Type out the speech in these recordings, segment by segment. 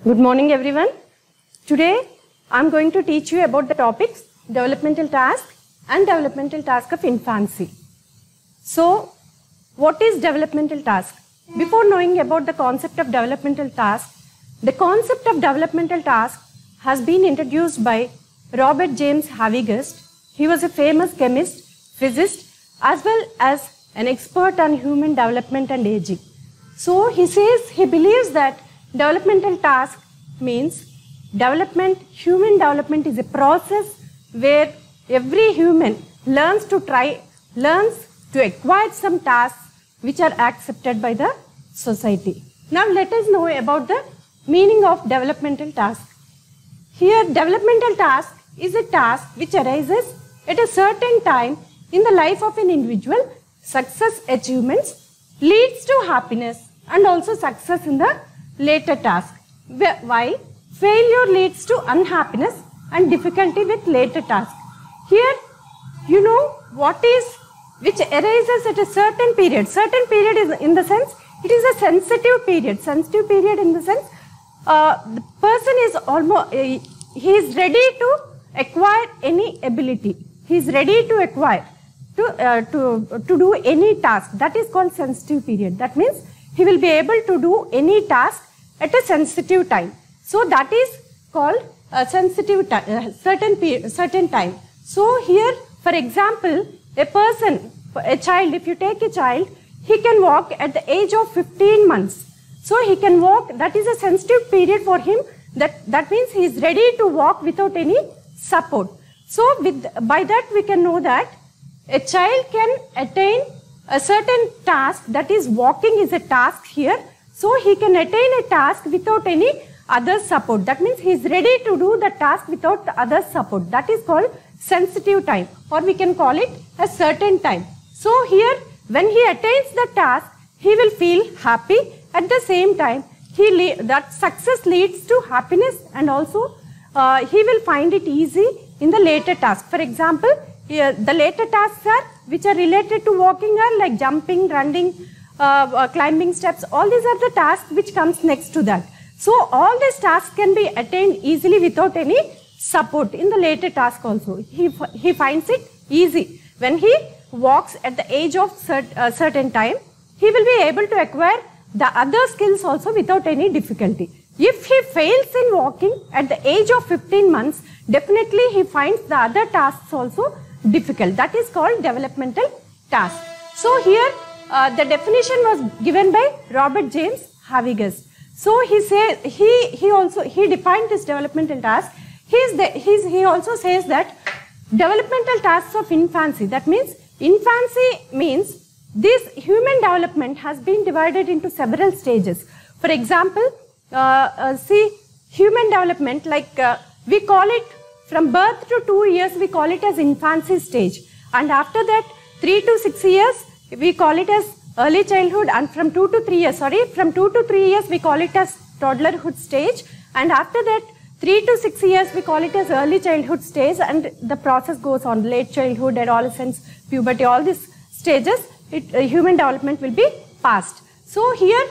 Good morning everyone. Today I am going to teach you about the topics developmental task and developmental task of infancy. So what is developmental task? Before knowing about the concept of developmental task, the concept of developmental task has been introduced by Robert James Havigast. He was a famous chemist, physicist, as well as an expert on human development and aging. So he believes that developmental task means human development is a process where every human learns to acquire some tasks which are accepted by the society. Now let us know about the meaning of developmental task. Here developmental task is a task which arises at a certain time in the life of an individual. Success achievements leads to happiness and also success in the later task, while failure leads to unhappiness and difficulty with later task. Here you know which arises at a certain period. Certain period is in the sense it is a sensitive period. Sensitive period in the sense the person is he is ready to acquire any ability. He is ready to acquire to do any task. That is called sensitive period. That means he will be able to do any task at a sensitive time. So that is called a sensitive certain time. So here, for example, a child, if you take a child, he can walk at the age of 15 months. So he can walk, that is a sensitive period for him. That means he is ready to walk without any support. So by that we can know that a child can attain a certain task, that is walking is a task here. So he can attain a task without any other support. That means he is ready to do the task without other support. That is called sensitive time, or we can call it a certain time. So here when he attains the task, he will feel happy. At the same time, that success leads to happiness, and also he will find it easy in the later task. For example, the later tasks which are related to walking are like jumping, running, climbing steps. All these are the tasks which comes next to that. So all these tasks can be attained easily without any support in the later task also. He finds it easy. When he walks at the age of certain time, he will be able to acquire the other skills also without any difficulty. If he fails in walking at the age of 15 months, definitely he finds the other tasks also difficult. That is called developmental task. So here the definition was given by Robert James Havigast. So he defined this developmental task. He also says that developmental tasks of infancy, that means infancy means this human development has been divided into several stages. For example, see human development, like we call it from birth to 2 years, we call it as infancy stage, and after that 3 to 6 years we call it as early childhood, and from 2 to 3 years we call it as toddlerhood stage, and after that 3 to 6 years we call it as early childhood stage, and the process goes on late childhood, adolescence, puberty, all these stages human development will be passed. So here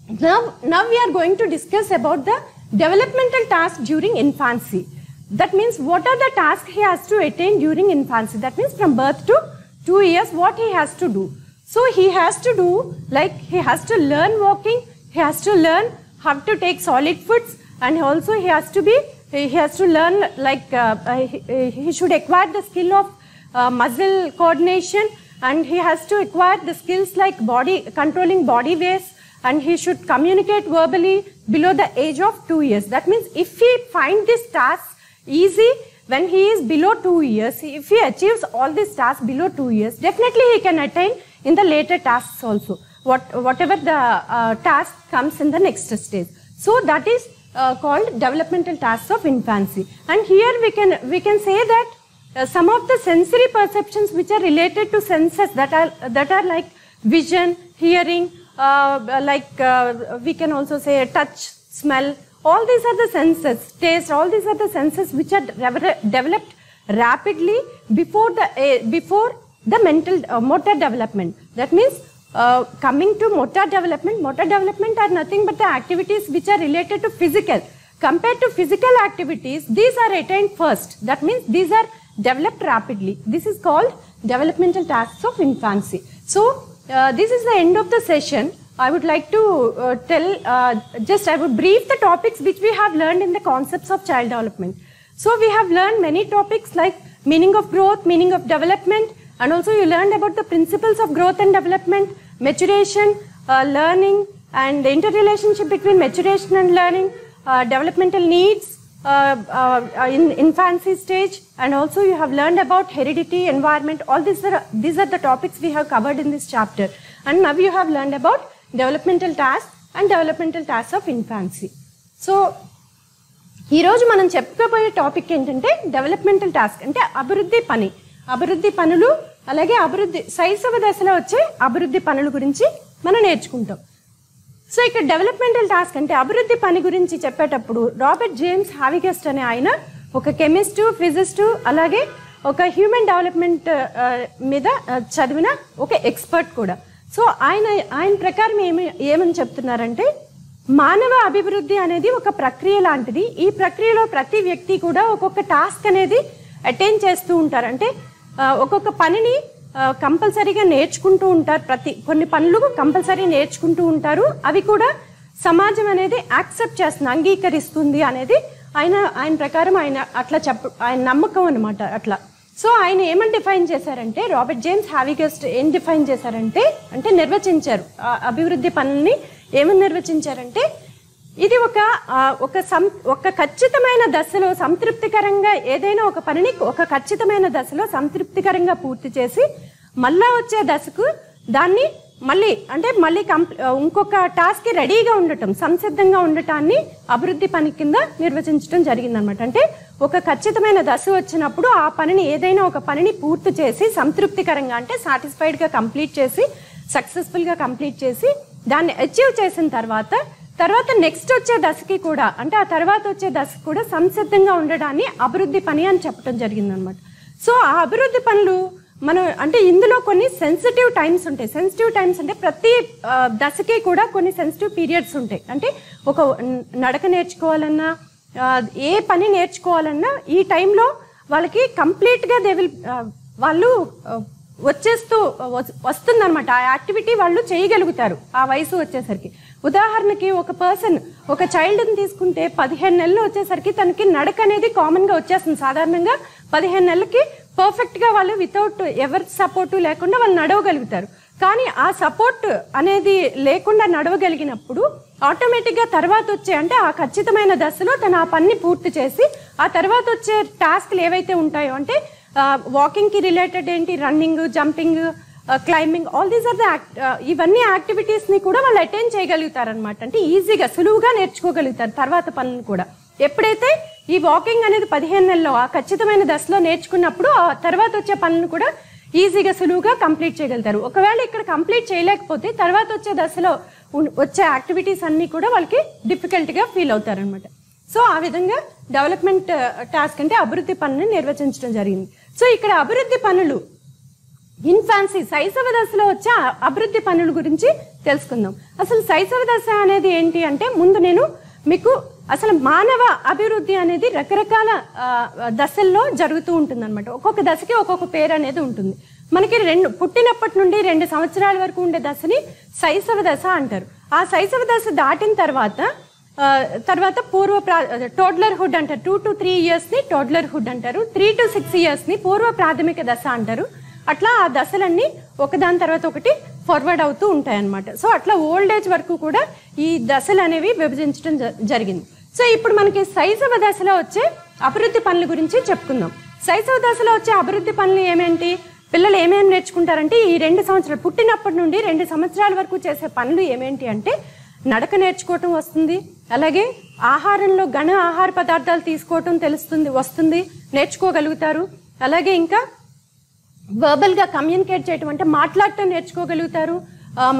now we are going to discuss about the developmental task during infancy. That means what are the tasks he has to attain during infancy. That means from birth to 2 years what he has to do. So he has to do, like he has to learn walking, he has to learn how to take solid foods, and also he has to learn like he should acquire the skill of muscle coordination, and he has to acquire the skills like controlling body weights, and he should communicate verbally below the age of 2 years. That means if he finds this task easy when he is below 2 years, if he achieves all these tasks below 2 years, definitely he can attain in the later tasks also, whatever the task comes in the next stage. So that is called developmental tasks of infancy. And here we can say that some of the sensory perceptions which are related to senses, that are like vision, hearing, we can also say touch, smell, all these are the senses, taste, all these are the senses which are developed rapidly before the mental motor development. That means coming to motor development are nothing but the activities which are related to physical. Compared to physical activities, these are attained first. That means these are developed rapidly. This is called developmental tasks of infancy. So this is the end of the session. I would like to I would brief the topics which we have learned in the concepts of child development. So we have learned many topics like meaning of growth, meaning of development, and also you learned about the principles of growth and development, maturation, learning, and the interrelationship between maturation and learning, developmental needs in infancy stage, and also you have learned about heredity, environment. All these are the topics we have covered in this chapter. And now you have learned about developmental tasks and developmental tasks of infancy. So ఈ రోజు మనం చెప్పుకోబోయే topic ఏంటంటే developmental task అంటే అభివృద్ధి పనులు అలాగే శైశవ దశలో వచ్చే అభివృద్ధి పనుల గురించి మనం నేర్చుకుంటాం. సో ఇక్కడ డెవలప్మెంటల్ టాస్క్ అంటే అభివృద్ధి పని గురించి చెప్పేటప్పుడు రాబర్ట్ జేమ్స్ హావిగెస్ట్ అనే ఆయన ఒక కెమిస్టు, ఫిజిస్టు, అలాగే ఒక హ్యూమన్ డెవలప్మెంట్ మీద చదివిన ఒక ఎక్స్పర్ట్ కూడా. సో ఆయన ప్రకారం ఏమని చెప్తున్నారంటే మానవ అభివృద్ధి అనేది ఒక ప్రక్రియ లాంటిది. ఈ ప్రక్రియలో ప్రతి వ్యక్తి కూడా ఒక్కొక్క టాస్క్ అనేది అటైన్ చేస్తూ ఉంటారు. అంటే ఒక్కొక్క పనిని కంపల్సరీగా నేర్చుకుంటూ ఉంటారు. కొన్ని పనులు కంపల్సరీ నేర్చుకుంటూ ఉంటారు. అవి కూడా సమాజం అనేది యాక్సెప్ట్ చేస్తుంది, అంగీకరిస్తుంది అనేది ఆయన ప్రకారం ఆయన నమ్మకం అనమాట అట్లా. సో ఆయన ఏమని డిఫైన్ చేశారంటే రాబర్ట్ జేమ్స్ హావిగెస్ట్ ఏం డిఫైన్ చేశారంటే నిర్వచించారు అభివృద్ధి పనుల్ని. ఏమని నిర్వచించారంటే ఇది ఒక ఖచ్చితమైన దశలో సంతృప్తికరంగా ఏదైనా ఒక పనిని ఒక ఖచ్చితమైన దశలో సంతృప్తికరంగా పూర్తి చేసి మళ్ళా వచ్చే దశకు దాన్ని మళ్ళీ ఇంకొక టాస్క్ కి రెడీగా ఉండటం, సంసిద్ధంగా ఉండటాన్ని అభివృద్ధి పని కింద నిర్వచించడం జరిగిందనమాట. అంటే ఒక ఖచ్చితమైన దశ వచ్చినప్పుడు ఆ పనిని ఏదైనా ఒక పనిని పూర్తి చేసి సంతృప్తికరంగా అంటే సాటిస్ఫైడ్ గా కంప్లీట్ చేసి సక్సెస్ఫుల్ గా కంప్లీట్ చేసి దాన్ని అచీవ్ చేసిన తర్వాత నెక్స్ట్ వచ్చే దశకి కూడా అంటే ఆ తర్వాత వచ్చే దశకు కూడా సంసిద్ధంగా ఉండడాన్ని అభివృద్ధి పని అని చెప్పడం జరిగిందనమాట. సో ఆ అభివృద్ధి పనులు మనం అంటే ఇందులో కొన్ని సెన్సిటివ్ టైమ్స్ ఉంటాయి. సెన్సిటివ్ టైమ్స్ అంటే ప్రతి దశకి కూడా కొన్ని సెన్సిటివ్ పీరియడ్స్ ఉంటాయి. అంటే ఒక నడక నేర్చుకోవాలన్నా ఏ పని నేర్చుకోవాలన్నా ఈ టైంలో వాళ్ళకి కంప్లీట్గా వాళ్ళు వస్తుందన్నమాట. ఆ యాక్టివిటీ వాళ్ళు చేయగలుగుతారు ఆ వయసు వచ్చేసరికి. ఉదాహరణకి ఒక చైల్డ్ని తీసుకుంటే 15 నెలలు వచ్చేసరికి తనకి నడక అనేది కామన్గా వచ్చేస్తుంది. సాధారణంగా 15 నెలలకి పర్ఫెక్ట్గా వాళ్ళు వితౌట్ ఎవరి సపోర్టు లేకుండా వాళ్ళు నడవగలుగుతారు. కానీ ఆ సపోర్ట్ అనేది లేకుండా నడవగలిగినప్పుడు ఆటోమేటిక్గా తర్వాత వచ్చే అంటే ఆ ఖచ్చితమైన దశలో తను ఆ పనిని పూర్తి చేసి ఆ తర్వాత వచ్చే టాస్క్లు ఏవైతే ఉంటాయో అంటే వాకింగ్ కి రిలేటెడ్ ఏంటి, running, jumping, climbing, all these are the ఇవన్నీ యాక్టివిటీస్ ని కూడా వాళ్ళు అటైన్ చేయగలుగుతారు అనమాట. అంటే ఈజీగా సులువుగా నేర్చుకోగలుగుతారు తర్వాత పనులను కూడా. ఎప్పుడైతే ఈ వాకింగ్ అనేది 15 నెలల్లో ఆ ఖచ్చితమైన దశలో నేర్చుకున్నప్పుడు ఆ తర్వాత వచ్చే పనులను కూడా ఈజీగా సులువుగా కంప్లీట్ చేయగలుగుతారు. ఒకవేళ ఇక్కడ కంప్లీట్ చేయలేకపోతే తర్వాత వచ్చే దశలో వచ్చే యాక్టివిటీస్ అన్ని కూడా వాళ్ళకి డిఫికల్ట్ గా ఫీల్ అవుతారు అనమాట. సో ఆ విధంగా డెవలప్మెంట్ టాస్క్ అంటే అభివృద్ధి పనులను నిర్వచించడం జరిగింది. సో ఇక్కడ అభివృద్ధి పనులు ఇన్ఫాన్సీ శైశవ దశలో వచ్చే అభివృద్ధి పనుల గురించి తెలుసుకుందాం. అసలు శైశవ దశ అనేది ఏంటి అంటే ముందు నేను మీకు అసలు మానవ అభివృద్ధి అనేది రకరకాల దశల్లో జరుగుతూ ఉంటుంది అనమాట. ఒక్కొక్క దశకి ఒక్కొక్క పేరు అనేది ఉంటుంది. మనకి పుట్టినప్పటి నుండి 2 సంవత్సరాల వరకు ఉండే దశని శైశవ దశ అంటారు. ఆ శైశవ దశ దాటిన తర్వాత టోడ్లర్హుడ్ అంటారు. 2 to 3 years ని టోడ్లర్హుడ్ అంటారు. 3 to 6 years ని పూర్వ ప్రాథమిక దశ అంటారు. అట్లా ఆ దశలన్నీ ఒకదాని తర్వాత ఒకటి ఫార్వర్డ్ అవుతూ ఉంటాయి అన్నమాట. సో అట్లా ఓల్డ్ ఏజ్ వరకు కూడా ఈ దశలు అనేవి విభజించడం జరిగింది. సో ఇప్పుడు మనకి శైశవ దశలో వచ్చే అభివృద్ధి పనుల గురించి చెప్పుకుందాం. శైశవ దశలో వచ్చే అభివృద్ధి పనులు ఏమేంటి, పిల్లలు ఏమేమి నేర్చుకుంటారంటే ఈ 2 సంవత్సరాలు పుట్టినప్పటి నుండి 2 సంవత్సరాల వరకు చేసే పనులు ఏమేంటి అంటే నడక నేర్చుకోవటం వస్తుంది, అలాగే ఆహారంలో ఘన ఆహార పదార్థాలు తీసుకోవటం వస్తుంది, నేర్చుకోగలుగుతారు. అలాగే ఇంకా వర్బల్ గా కమ్యూనికేట్ చేయటం అంటే మాట్లాడటం నేర్చుకోగలుగుతారు.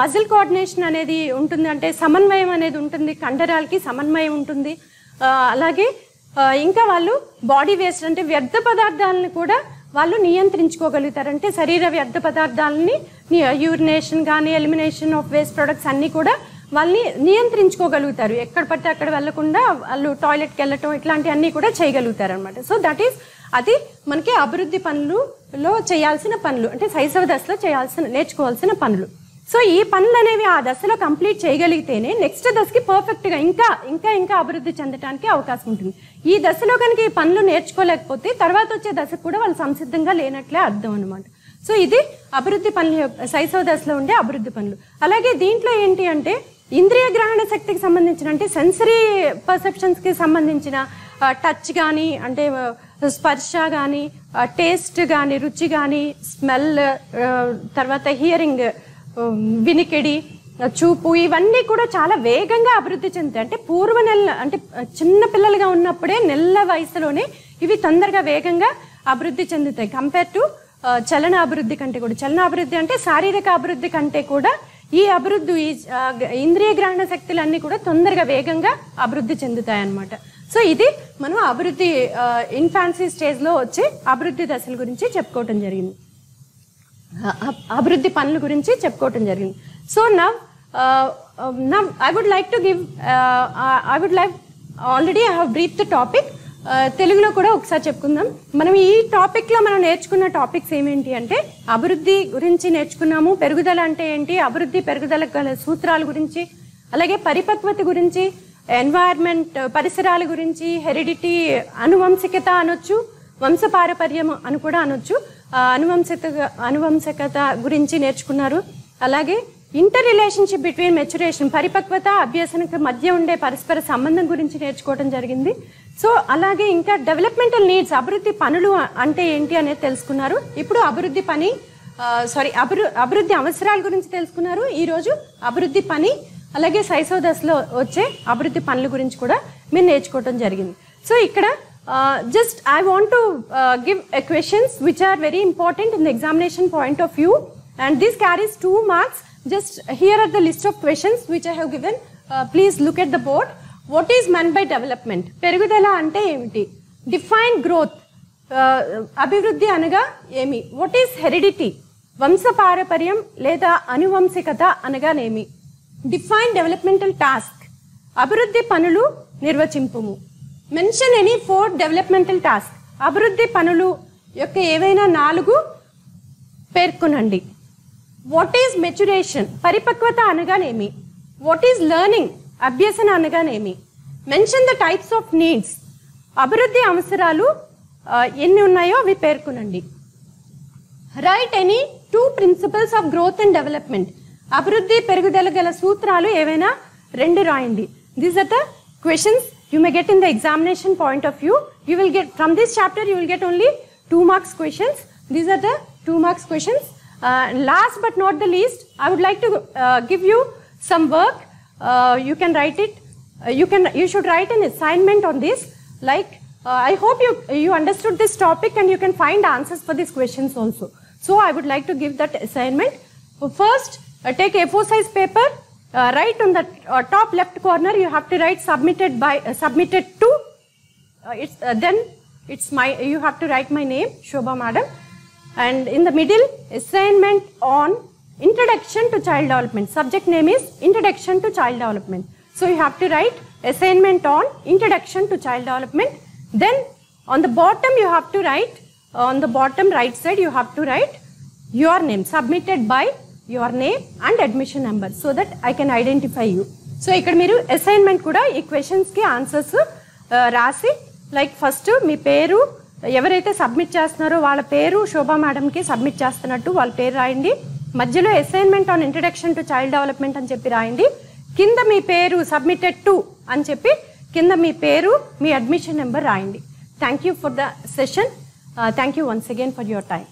మజిల్ కోఆర్డినేషన్ అనేది ఉంటుంది, అంటే సమన్వయం అనేది ఉంటుంది, కండరాలకి సమన్వయం ఉంటుంది. అలాగే ఇంకా వాళ్ళు బాడీ వేస్ట్ అంటే వ్యర్థ పదార్థాలను కూడా వాళ్ళు నియంత్రించుకోగలుగుతారు. అంటే శరీర వ్యర్థ పదార్థాలని యూరినేషన్ కానీ ఎలిమినేషన్ ఆఫ్ వేస్ట్ ప్రొడక్ట్స్ అన్నీ కూడా వాళ్ళని నియంత్రించుకోగలుగుతారు. ఎక్కడ పడితే అక్కడ వెళ్లకుండా వాళ్ళు టాయిలెట్కి వెళ్ళటం ఇట్లాంటివన్నీ కూడా చేయగలుగుతారు అనమాట. సో దట్ ఈస్ అది మనకి అభివృద్ధి పనులలో చేయాల్సిన పనులు, అంటే శైశవ దశలో నేర్చుకోవాల్సిన పనులు. సో ఈ పనులు అనేవి ఆ దశలో కంప్లీట్ చేయగలిగితేనే నెక్స్ట్ దశకి పర్ఫెక్ట్గా ఇంకా అభివృద్ధి చెందడానికి అవకాశం ఉంటుంది. ఈ దశలో కనుక ఈ పనులు నేర్చుకోలేకపోతే తర్వాత వచ్చే దశకు కూడా వాళ్ళు సంసిద్ధంగా లేనట్లే అర్థం అనమాట. సో ఇది అభివృద్ధి పనులు, శైశవ దశలో ఉండే అభివృద్ధి పనులు. అలాగే దీంట్లో ఏంటి అంటే ఇంద్రియ గ్రహణ శక్తికి సంబంధించిన, అంటే సెన్సరీ పర్సెప్షన్స్కి సంబంధించిన టచ్ కానీ, అంటే స్పర్శ కానీ, టేస్ట్ కానీ, రుచి కానీ, స్మెల్, తర్వాత హియరింగ్, వినికిడి, చూపు, ఇవన్నీ కూడా చాలా వేగంగా అభివృద్ధి చెందుతాయి. అంటే అంటే చిన్న పిల్లలుగా ఉన్నప్పుడే నెల వయసులోనే ఇవి తొందరగా వేగంగా అభివృద్ధి చెందుతాయి కంపేర్ టు చలన అభివృద్ధి కంటే కూడా. చలన అభివృద్ధి అంటే శారీరక అభివృద్ధి కంటే కూడా ఈ అభివృద్ధి, ఇంద్రియ గ్రహణ శక్తులన్నీ కూడా తొందరగా వేగంగా అభివృద్ధి చెందుతాయి అన్నమాట. సో ఇది మనం అభివృద్ధి ఇన్ఫాన్సీ స్టేజ్లో వచ్చే అభివృద్ధి దశల గురించి చెప్పుకోవటం జరిగింది, అభివృద్ధి పనుల గురించి చెప్పుకోవటం జరిగింది. So now I would like to give, already I have briefed the topic. తెలుగులో కూడా ఒకసారి చెప్పుకుందాం. మనం ఈ టాపిక్లో మనం నేర్చుకున్న టాపిక్స్ ఏమేంటి అంటే అభివృద్ధి గురించి నేర్చుకున్నాము, పెరుగుదల అంటే ఏంటి, అభివృద్ధి పెరుగుదల గల సూత్రాల గురించి, అలాగే పరిపక్వత గురించి, ఎన్వైర్న్మెంట్ పరిసరాల గురించి, హెరిడిటీ అనువంశికత అనొచ్చు, వంశపారపర్యం అని కూడా అనొచ్చు, అనువంశకత గురించి నేర్చుకున్నారు. అలాగే ఇంటర్ రిలేషన్షిప్ బిట్వీన్ మెచ్యురేషన్, పరిపక్వత అభ్యసనకు మధ్య ఉండే పరస్పర సంబంధం గురించి నేర్చుకోవడం జరిగింది. సో అలాగే ఇంకా డెవలప్మెంటల్ నీడ్స్, అభివృద్ధి పనులు అంటే ఏంటి అనేది తెలుసుకున్నారు. ఇప్పుడు అభివృద్ధి అవసరాల గురించి తెలుసుకున్నారు. ఈరోజు అభివృద్ధి పని, అలాగే శైశవ దశలో వచ్చే అభివృద్ధి పనుల గురించి కూడా మీరు నేర్చుకోవడం జరిగింది. సో ఇక్కడ just I want to give questions which are very important in the examination point of view, and this carries 2 marks. Just here are the list of questions which I have given. Please look at the board. What is meant by development? పెరుగుదల అంటే ఏమిటి? Define growth. అభివృద్ధి అనగా ఏమి? What is heredity? వంశపారపర్యం లేదా అనువంశికత అనగానేమి? Define developmental task. అభివృద్ధి పనులు నిర్వచింపుము. Mention any 4 developmental tasks. అభివృద్ధి పనులు యొక్క ఏవైనా 4 పేర్కొనండి. What is maturation? పరిపక్వత అనగానేమి? What is learning? అభ్యసన అనగానేమి? Mention the types of needs. అభివృద్ధి అవసరాలు ఎన్ని ఉన్నాయో అవి పేర్కొనండి. Write any 2 principles of growth and development. అభివృద్ధి పెరుగుదల గల సూత్రాలు ఏవైనా 2 రాయండి. These are the questions you may get in the examination point of view. You will get from this chapter, you will get only 2 marks questions. These are the 2 marks questions. Last but not the least, I would like to give you some work. You can write it. You should write an assignment on this. Like I hope you understood this topic and you can find answers for these questions also. So I would like to give that assignment. First, take A4 size paper. Right on the top left corner, you have to write submitted to. You have to write my name, Shobha Madam. And in the middle, assignment on introduction to child development. Subject name is introduction to child development. So you have to write assignment on introduction to child development. Then on the bottom, you have to write, on the bottom right side, you have to write your name, submitted by your name and admission number, so that I can identify you. So ikkada meeru assignment kuda ee questions ki answers rasi, like first మీ పేరు, ఎవరైతే submit చేస్తున్నారో వాళ్ళ పేరు శోభా మేడంకి submit చేస్తున్నట్టు వాళ్ళ పేరు రాయండి. మధ్యలో assignment on introduction to child development అని చెప్పి రాయండి. కింద మీ పేరు సబ్మిటెడ్ టు అని చెప్పి కింద మీ పేరు, మీ అడ్మిషన్ నెంబర్ రాయండి. Thank you for the session. Thank you once again for your time.